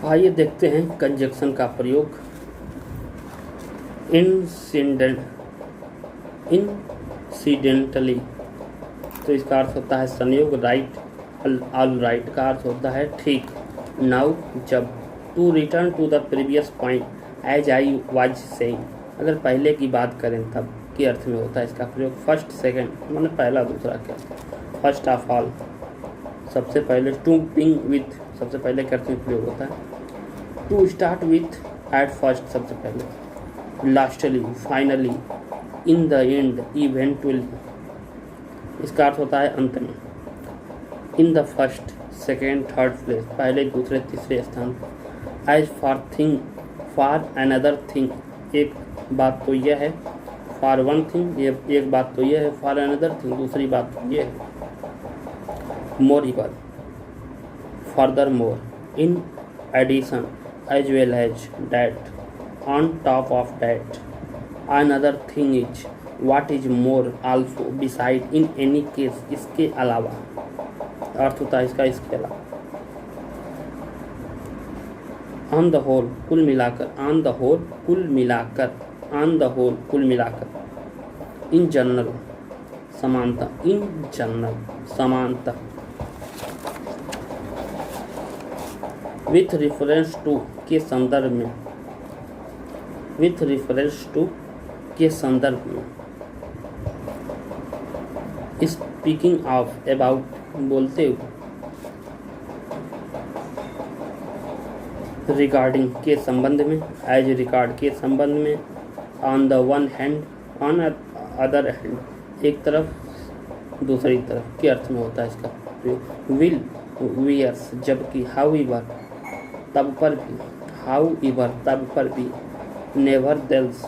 आइए देखते हैं कंजक्शन का प्रयोग। इंसिडेंटली, तो इसका अर्थ होता है संयोग। राइट, ऑल राइट का अर्थ होता है ठीक। नाउ, जब। To return to the previous point as I was saying, अगर पहले की बात करें तब के अर्थ में होता है इसका प्रयोग। फर्स्ट सेकंड माने पहला दूसरा क्या। फर्स्ट ऑफ ऑल, सबसे पहले। टू बिंग विथ, सबसे पहले के अर्थ में प्रयोग होता है। To start with, at first सबसे पहले। Lastly, finally, in the end, eventually, इसका अर्थ होता है अंत में। In the first, second, third place, पहले, दूसरे, तीसरे स्थान। As for thing, for another thing, एक बात तो यह है। फॉर वन थिंग, ये एक बात तो यह है। फॉर अनदर थिंग, दूसरी बात तो यह है। Moreover, furthermore, in addition, as well as, that, on top of that, another thing is, what is more, also, beside, in any case, इसके अलावा, अर्थ होता है इसका इसके अलावा। ऑन द होल, कुल मिलाकर। ऑन द होल, कुल मिलाकर। ऑन द होल, कुल मिलाकर। इन जनरल, समानता। इन जनरल, समानता। विथ रेफरेंस टू, के संदर्भ में। विथ रेफरेंस टू, के संदर्भ में। स्पीकिंग ऑफ, अबाउट, बोलते हुए। रिगार्डिंग, के संबंध में। एज रिगार्ड, के संबंध में। On the one hand, on other hand, एक तरफ दूसरी तरफ के अर्थ में होता है इसका प्रयोग। विल, वियर्स, जबकि। हाउ एवर, तब पर भी। हाउ एवर, तब पर भी। नेवर देल्स,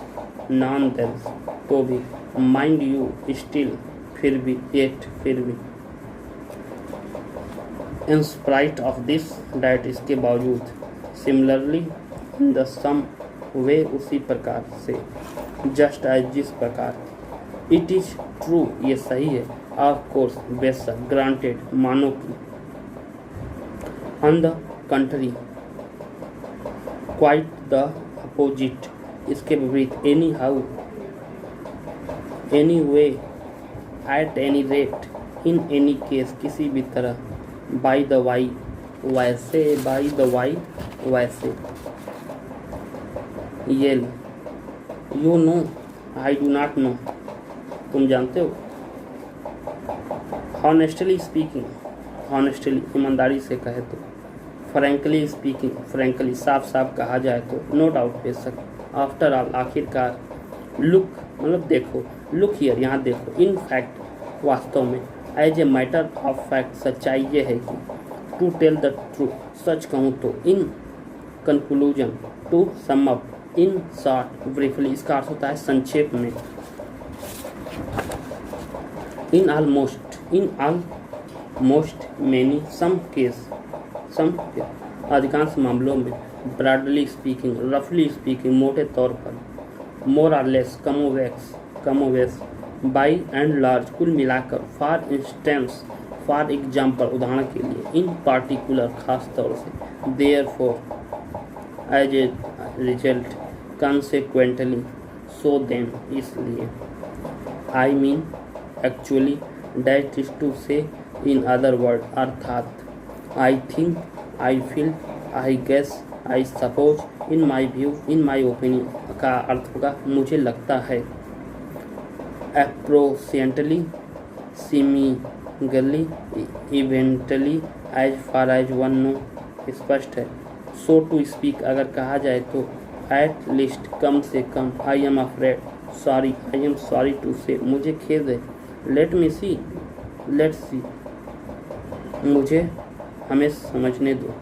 नॉन देल्स, तो भी। माइंड यू, स्टिल, फिर भी। येट, फिर भी। इन स्प्राइट ऑफ दिस, डैट, इसके बावजूद। सिमिलरली, इन द सम वे, उसी प्रकार से। जस्ट एज, जिस प्रकार। इट इज ट्रू, ये सही है। ऑफ कोर्स, बेशक। ग्रांटेड, मानो की। On the contrary, quite the opposite, इसके विपरीत। Anyhow, anyway, at any rate, in any case, किसी भी तरह। बाय द वाई, वैसे। बाय द वाई, वैसे। Well, you know, I do not know, तुम जानते हो। हॉनेस्टली स्पीकिंग, हॉनेस्टली, ईमानदारी से कहे तो। फ्रैंकली स्पीकिंग, फ्रैंकली, साफ साफ कहा जाए तो। नो डाउट, बेशक। आफ्टर ऑल, आखिरकार। लुक, मतलब देखो। लुक हियर, यहाँ देखो। इन फैक्ट, वास्तव में। As a matter of fact, सच्चाई ये है कि। टू टेल द ट्रूथ, सच कहूँ तो। In conclusion, to sum up. In short, briefly, इसका अर्थ होता है संक्षेप में। In almost, in almost many, some case, some, अधिकांश मामलों में। ब्रॉडली स्पीकिंग, रफली स्पीकिंग, मोटे तौर पर। मोर और लेस, कमोवेक्स, कमोवेश। बाई एंड लार्ज, कुल मिलाकर। फॉर इंस्टेंस, फॉर एग्जाम्पल, उदाहरण के लिए। इन पार्टिकुलर, खास तौर से। Therefore, as a result. Consequently, so then, इसलिए। I mean, actually. That is to say, in other word, अर्थात। I think, I feel, I guess, I suppose, in my view, in my opinion का अर्थ होगा मुझे लगता है। Approximately, seemingly, eventually, as far as one know, स्पष्ट है। सो to speak, अगर कहा जाए तो। एट लीस्ट, कम से कम। I am afraid, sorry, I am sorry to say, मुझे खेद है। Let me C, let's see, मुझे, हमें समझने दो।